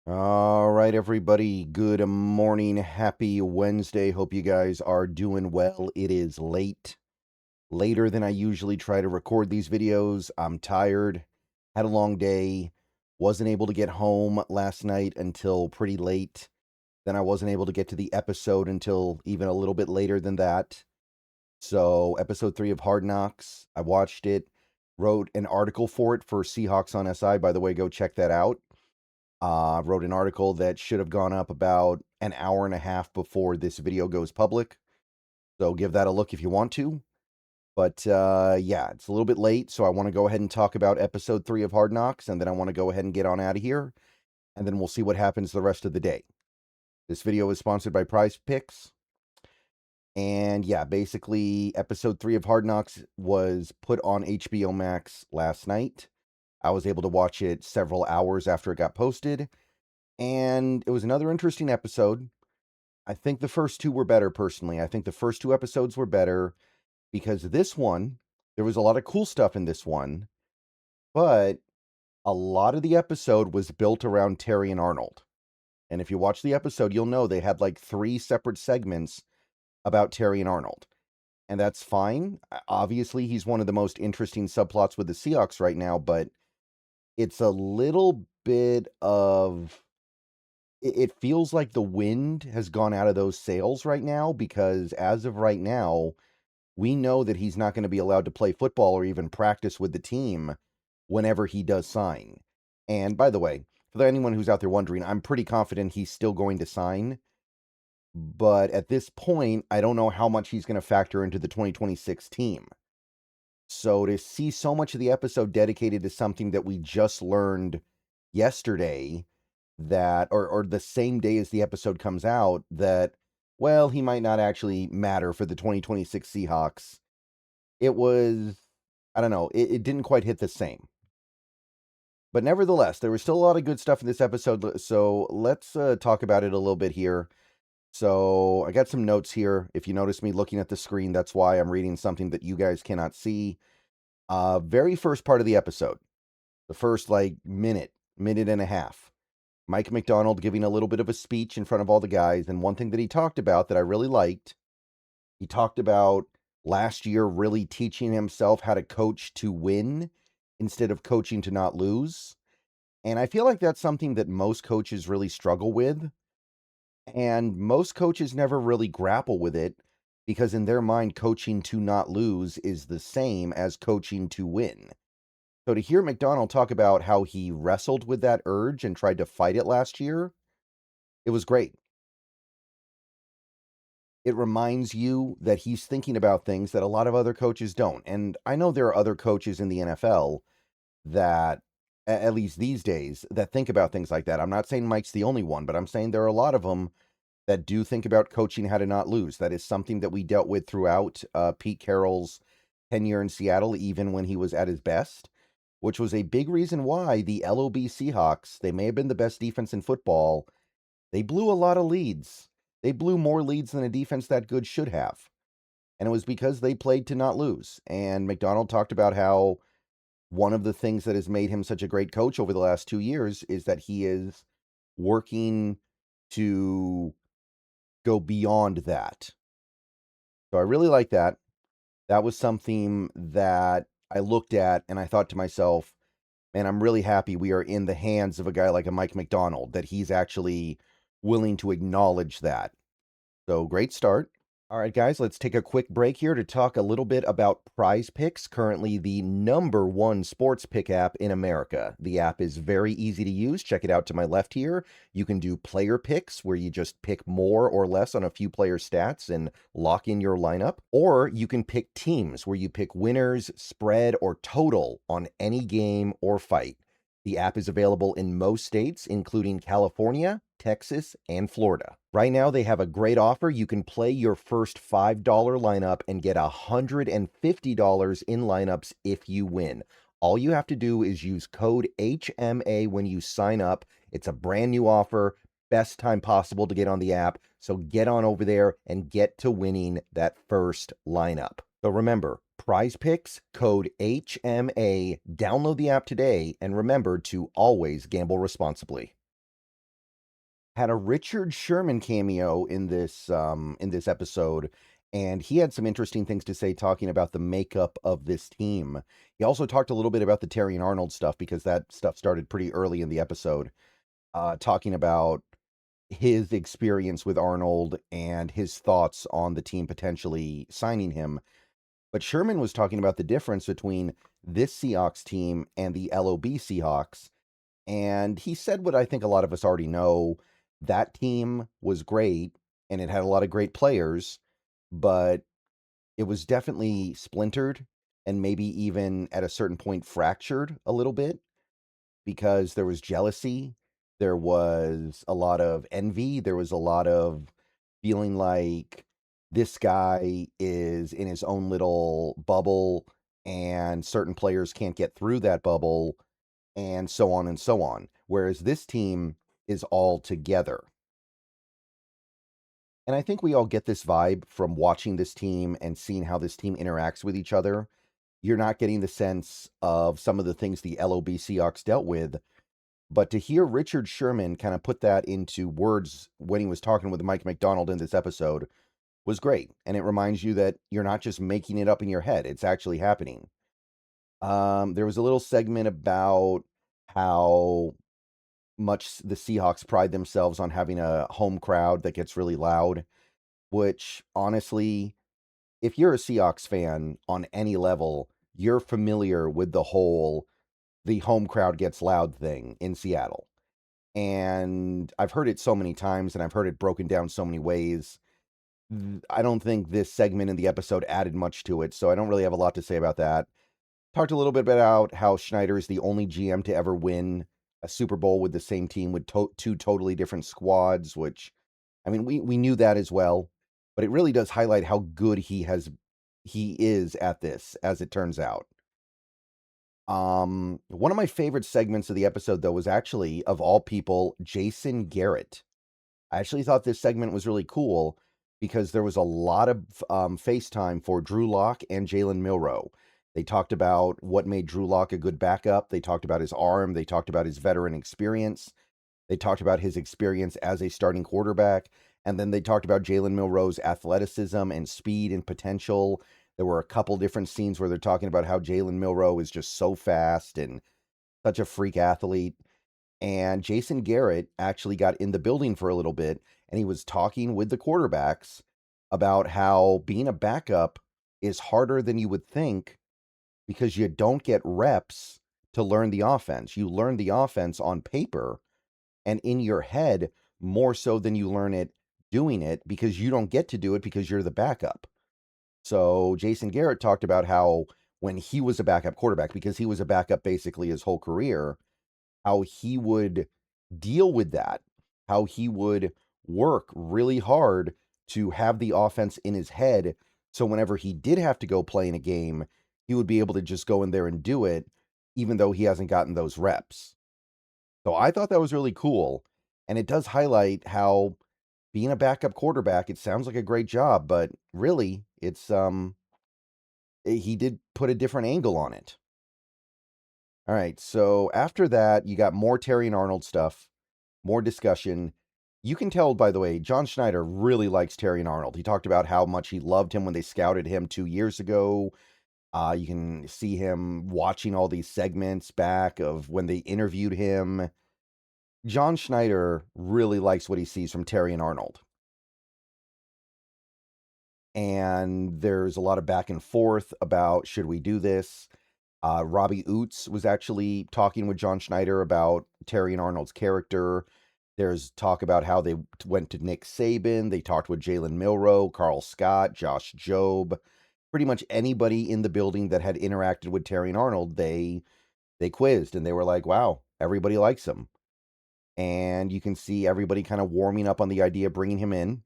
All right, everybody. Good morning. Happy Wednesday. Hope you guys are doing well. It is later than I usually try to record these videos. I'm tired. Had a long day. Wasn't able to get home last night until pretty late. Then I wasn't able to get to the episode until even a little bit later than that. So, episode 3 of Hard Knocks, I watched it, wrote an article for it for Seahawks on SI. By the way, go check that out. Wrote an article that should have gone up about an hour and a half before this video goes public. So give that a look if you want to. But yeah, it's a little bit late, so I want to go ahead and talk about episode 3 of Hard Knocks, and then I want to go ahead and get on out of here, and then we'll see what happens the rest of the day. This video is sponsored by Prize Picks. And yeah, basically, episode 3 of Hard Knocks was put on HBO Max last night. I was able to watch it several hours after it got posted. And it was another interesting episode. I think the first two were better, personally. I think the first two episodes were better because this one, there was a lot of cool stuff in this one, but a lot of the episode was built around Terrion Arnold. And if you watch the episode, you'll know they had like 3 separate segments about Terrion Arnold. And that's fine. Obviously, he's one of the most interesting subplots with the Seahawks right now, but it's a little bit of it feels like the wind has gone out of those sails right now because as of right now, we know that he's not going to be allowed to play football or even practice with the team whenever he does sign. And by the way, for anyone who's out there wondering, I'm pretty confident he's still going to sign. But at this point, I don't know how much he's going to factor into the 2026 team. So to see so much of the episode dedicated to something that we just learned yesterday, that or the same day as the episode comes out, that well, he might not actually matter for the 2026 Seahawks. It was, I don't know, it didn't quite hit the same. But nevertheless, there was still a lot of good stuff in this episode, so let's talk about it a little bit here. So I got some notes here. If you notice me looking at the screen, that's why I'm reading something that you guys cannot see. Very first part of the episode, the first like minute and a half. Mike McDonald giving a little bit of a speech in front of all the guys. And one thing that he talked about that I really liked, he talked about last year really teaching himself how to coach to win instead of coaching to not lose. And I feel like that's something that most coaches really struggle with. And most coaches never really grapple with it because in their mind, coaching to not lose is the same as coaching to win. So to hear McDonald talk about how he wrestled with that urge and tried to fight it last year, it was great. It reminds you that he's thinking about things that a lot of other coaches don't. And I know there are other coaches in the NFL that, at least these days, that think about things like that. I'm not saying Mike's the only one, but I'm saying there are a lot of them that do think about coaching how to not lose. That is something that we dealt with throughout Pete Carroll's tenure in Seattle, even when he was at his best, which was a big reason why the LOB Seahawks, they may have been the best defense in football, they blew a lot of leads. They blew more leads than a defense that good should have. And it was because they played to not lose. And McDonald talked about how one of the things that has made him such a great coach over the last 2 years is that he is working to go beyond that. So I really like that. That was something that I looked at and I thought to myself, man, I'm really happy we are in the hands of a guy like a Mike McDonald, that he's actually willing to acknowledge that. So great start. All right, guys, let's take a quick break here to talk a little bit about Prize Picks, currently the #1 sports pick app in America. The app is very easy to use. Check it out to my left here. You can do player picks, where you just pick more or less on a few player stats and lock in your lineup. Or you can pick teams, where you pick winners, spread, or total on any game or fight. The app is available in most states, including California, Texas, and Florida. Right now, they have a great offer. You can play your first $5 lineup and get $150 in lineups if you win. All you have to do is use code HMA when you sign up. It's a brand new offer. Best time possible to get on the app. So get on over there and get to winning that first lineup. So remember, Prize Picks, code HMA. Download the app today, and remember to always gamble responsibly. had a Richard Sherman cameo in this episode, and he had some interesting things to say talking about the makeup of this team. He also talked a little bit about the Terrion Arnold stuff because that stuff started pretty early in the episode, talking about his experience with Arnold and his thoughts on the team potentially signing him. But Sherman was talking about the difference between this Seahawks team and the LOB Seahawks. And he said what I think a lot of us already know. That team was great and it had a lot of great players, but it was definitely splintered and maybe even at a certain point fractured a little bit because there was jealousy, there was a lot of envy, there was a lot of feeling like this guy is in his own little bubble and certain players can't get through that bubble and so on and so on. Whereas this team is all together. And I think we all get this vibe from watching this team and seeing how this team interacts with each other. You're not getting the sense of some of the things the LOB Seahawks dealt with, but to hear Richard Sherman kind of put that into words when he was talking with Mike McDonald in this episode was great. And it reminds you that you're not just making it up in your head, it's actually happening. There was a little segment about how much the Seahawks pride themselves on having a home crowd that gets really loud, which honestly, if you're a Seahawks fan on any level, you're familiar with the home crowd gets loud thing in Seattle. And I've heard it so many times and I've heard it broken down so many ways. I don't think this segment in the episode added much to it, so I don't really have a lot to say about that. Talked a little bit about how Schneider is the only GM to ever win a Super Bowl with the same team with two totally different squads, which, I mean, we knew that as well, but it really does highlight how good he is at this, as it turns out. One of my favorite segments of the episode, though, was actually, of all people, Jason Garrett. I actually thought this segment was really cool because there was a lot of FaceTime for Drew Lock and Jalen Milroe. They talked about what made Drew Lock a good backup. They talked about his arm. They talked about his veteran experience. They talked about his experience as a starting quarterback. And then they talked about Jalen Milroe's athleticism and speed and potential. There were a couple different scenes where they're talking about how Jalen Milroe is just so fast and such a freak athlete. And Jason Garrett actually got in the building for a little bit, and he was talking with the quarterbacks about how being a backup is harder than you would think because you don't get reps to learn the offense. You learn the offense on paper and in your head more so than you learn it doing it because you don't get to do it because you're the backup. So Jason Garrett talked about how when he was a backup quarterback, because he was a backup basically his whole career, how he would deal with that, how he would work really hard to have the offense in his head. So whenever he did have to go play in a game, he would be able to just go in there and do it, even though he hasn't gotten those reps. So I thought that was really cool. And it does highlight how being a backup quarterback, it sounds like a great job, but really he did put a different angle on it. All right, so after that, you got more Terrion Arnold stuff, more discussion. You can tell, by the way, John Schneider really likes Terrion Arnold. He talked about how much he loved him when they scouted him 2 years ago. You can see him watching all these segments back of when they interviewed him. John Schneider really likes what he sees from Terrion Arnold. And there's a lot of back and forth about should we do this. Robbie Oots was actually talking with John Schneider about Terrion Arnold's character. There's talk about how they went to Nick Saban. They talked with Jalen Milroe, Carl Scott, Josh Jobe. Pretty much anybody in the building that had interacted with Terrion Arnold, they quizzed, and they were like, wow, everybody likes him. And you can see everybody kind of warming up on the idea of bringing him in.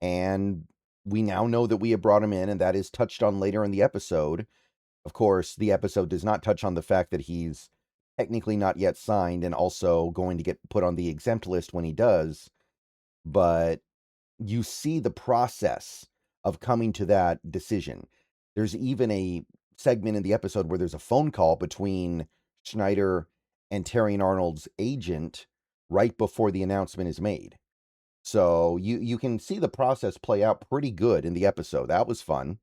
And we now know that we have brought him in, and that is touched on later in the episode. Of course, the episode does not touch on the fact that he's technically not yet signed and also going to get put on the exempt list when he does. But you see the process of coming to that decision. There's even a segment in the episode where there's a phone call between Schneider and Terrion Arnold's agent, right before the announcement is made. So you can see the process play out pretty good in the episode. That was fun.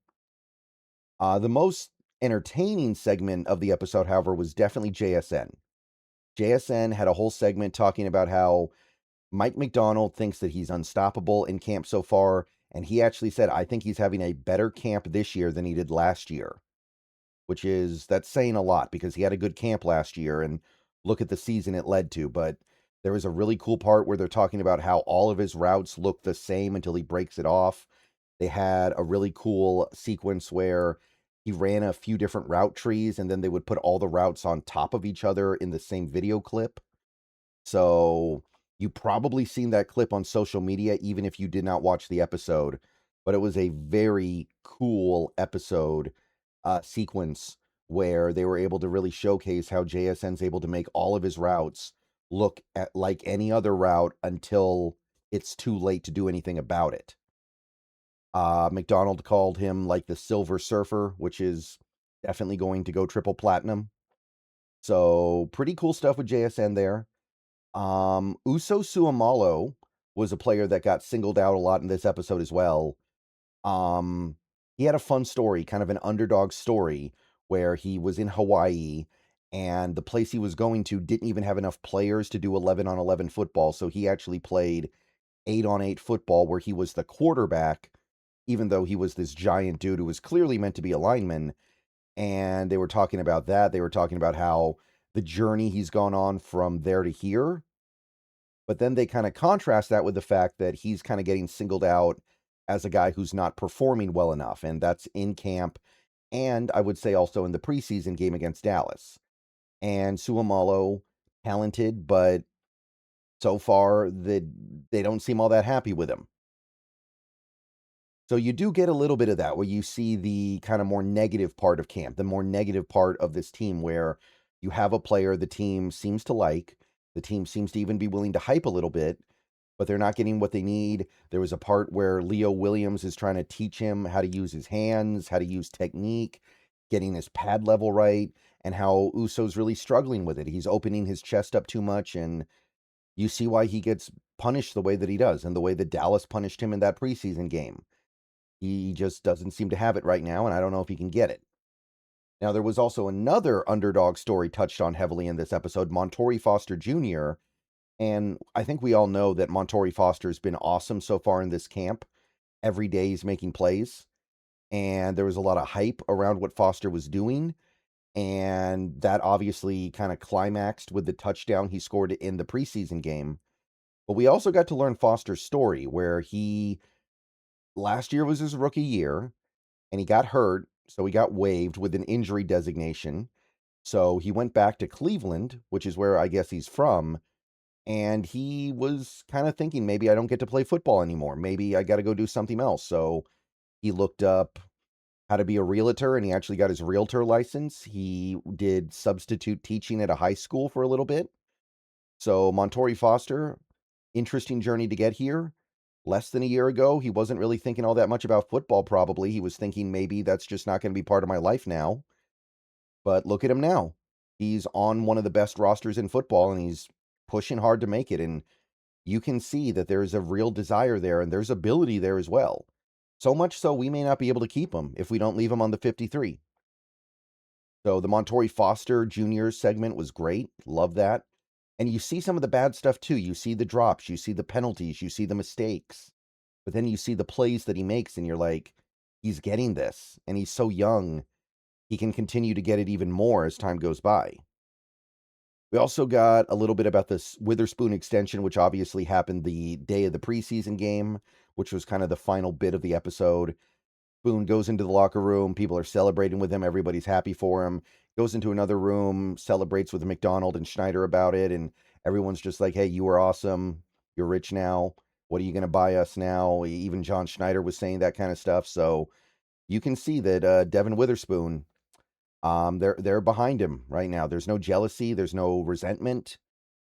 The most entertaining segment of the episode, however, was definitely JSN. JSN had a whole segment talking about how Mike Macdonald thinks that he's unstoppable in camp so far, and he actually said, I think he's having a better camp this year than he did last year, that's saying a lot because he had a good camp last year, and look at the season it led to. But there was a really cool part where they're talking about how all of his routes look the same until he breaks it off. They had a really cool sequence where he ran a few different route trees, and then they would put all the routes on top of each other in the same video clip. So you probably seen that clip on social media, even if you did not watch the episode. But it was a very cool episode sequence where they were able to really showcase how JSN's able to make all of his routes look like any other route until it's too late to do anything about it. McDonald called him like the Silver Surfer, which is definitely going to go triple platinum. So pretty cool stuff with JSN there. Uso Suomalo was a player that got singled out a lot in this episode as well. He had a fun story, kind of an underdog story, where he was in Hawaii and the place he was going to didn't even have enough players to do 11-on-11 football. So he actually played 8-on-8 football where he was the quarterback, even though he was this giant dude who was clearly meant to be a lineman. And they were talking about that. They were talking about how the journey he's gone on from there to here. But then they kind of contrast that with the fact that he's kind of getting singled out as a guy who's not performing well enough. And that's in camp. And I would say also in the preseason game against Dallas. And Suomalo, talented, but so far they don't seem all that happy with him. So you do get a little bit of that where you see the kind of more negative part of camp, the more negative part of this team where you have a player the team seems to like, the team seems to even be willing to hype a little bit, but they're not getting what they need. There was a part where Leo Williams is trying to teach him how to use his hands, how to use technique, getting his pad level right, and how Uso's really struggling with it. He's opening his chest up too much, and you see why he gets punished the way that he does, and the way that Dallas punished him in that preseason game. He just doesn't seem to have it right now, and I don't know if he can get it. Now, there was also another underdog story touched on heavily in this episode, Montorie Foster Jr., and I think we all know that Montorie Foster's been awesome so far in this camp. Every day he's making plays, and there was a lot of hype around what Foster was doing, and that obviously kind of climaxed with the touchdown he scored in the preseason game. But we also got to learn Foster's story, where last year was his rookie year, and he got hurt, so he got waived with an injury designation. So he went back to Cleveland, which is where I guess he's from, and he was kind of thinking, maybe I don't get to play football anymore. Maybe I got to go do something else. So he looked up how to be a realtor, and he actually got his realtor license. He did substitute teaching at a high school for a little bit. So Montorie Foster, interesting journey to get here. Less than a year ago, he wasn't really thinking all that much about football, probably. He was thinking maybe that's just not going to be part of my life now. But look at him now. He's on one of the best rosters in football, and he's pushing hard to make it. And you can see that there's a real desire there, and there's ability there as well. So much so, we may not be able to keep him if we don't leave him on the 53. So the Montorie Foster Jr. segment was great. Love that. And you see some of the bad stuff too. You see the drops, you see the penalties, you see the mistakes. But then you see the plays that he makes, and you're like, he's getting this. And he's so young, he can continue to get it even more as time goes by. We also got a little bit about this Witherspoon extension, which obviously happened the day of the preseason game, which was kind of the final bit of the episode. Boone goes into the locker room. People are celebrating with him. Everybody's happy for him. Goes into another room, celebrates with McDonald and Schneider about it. And everyone's just like, hey, you are awesome. You're rich now. What are you going to buy us now? Even John Schneider was saying that kind of stuff. So you can see that Devin Witherspoon, they're behind him right now. There's no jealousy. There's no resentment.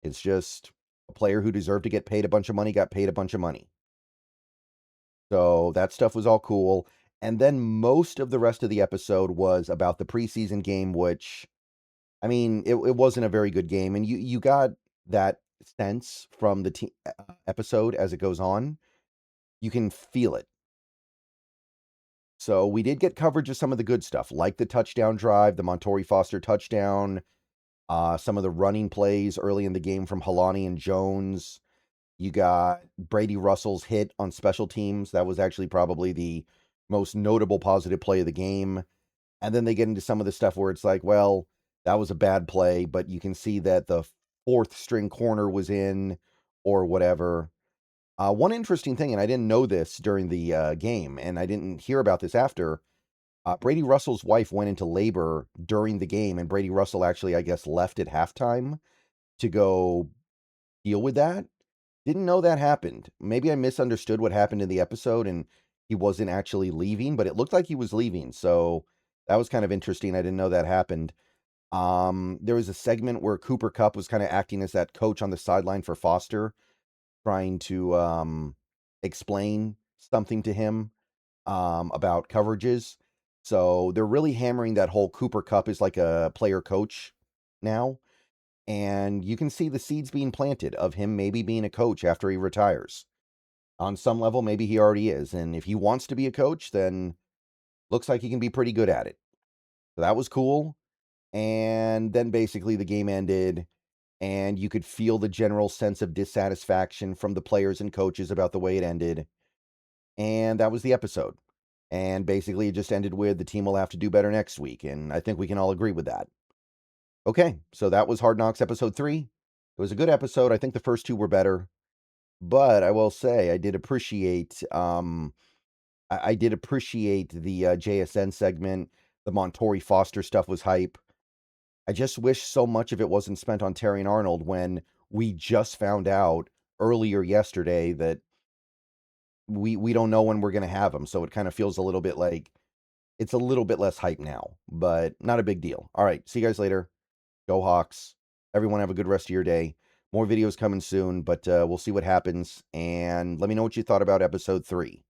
It's just a player who deserved to get paid a bunch of money got paid a bunch of money. So that stuff was all cool. And then most of the rest of the episode was about the preseason game, which, I mean, it wasn't a very good game. And you got that sense from the episode as it goes on. You can feel it. So we did get coverage of some of the good stuff, like the touchdown drive, the Montorie Foster touchdown, some of the running plays early in the game from Helani and Jones. You got Brady Russell's hit on special teams. That was actually probably the most notable positive play of the game. And then they get into some of the stuff where it's like, well, that was a bad play, but you can see that the fourth string corner was in or whatever. One interesting thing, and I didn't know this during the game, and I didn't hear about this after, Brady Russell's wife went into labor during the game, and Brady Russell actually, I guess, left at halftime to go deal with that. Didn't know that happened. Maybe I misunderstood what happened in the episode and he wasn't actually leaving, but it looked like he was leaving. So that was kind of interesting. I didn't know that happened. There was a segment where Cooper Kupp was kind of acting as that coach on the sideline for Foster, trying to explain something to him about coverages. So they're really hammering that whole Cooper Kupp is like a player coach now. And you can see the seeds being planted of him maybe being a coach after he retires. On some level, maybe he already is. And if he wants to be a coach, then looks like he can be pretty good at it. So that was cool. And then basically the game ended, and you could feel the general sense of dissatisfaction from the players and coaches about the way it ended. And that was the episode. And basically it just ended with the team will have to do better next week. And I think we can all agree with that. Okay, so that was Hard Knocks episode 3. It was a good episode. I think the first 2 were better. But I will say I did appreciate I did appreciate the JSN segment. The Montorie Foster stuff was hype. I just wish so much of it wasn't spent on Terrion Arnold when we just found out earlier yesterday that we don't know when we're going to have him. So it kind of feels a little bit like it's a little bit less hype now, but not a big deal. All right, see you guys later. Go Hawks. Everyone have a good rest of your day. More videos coming soon, but we'll see what happens. And let me know what you thought about episode 3.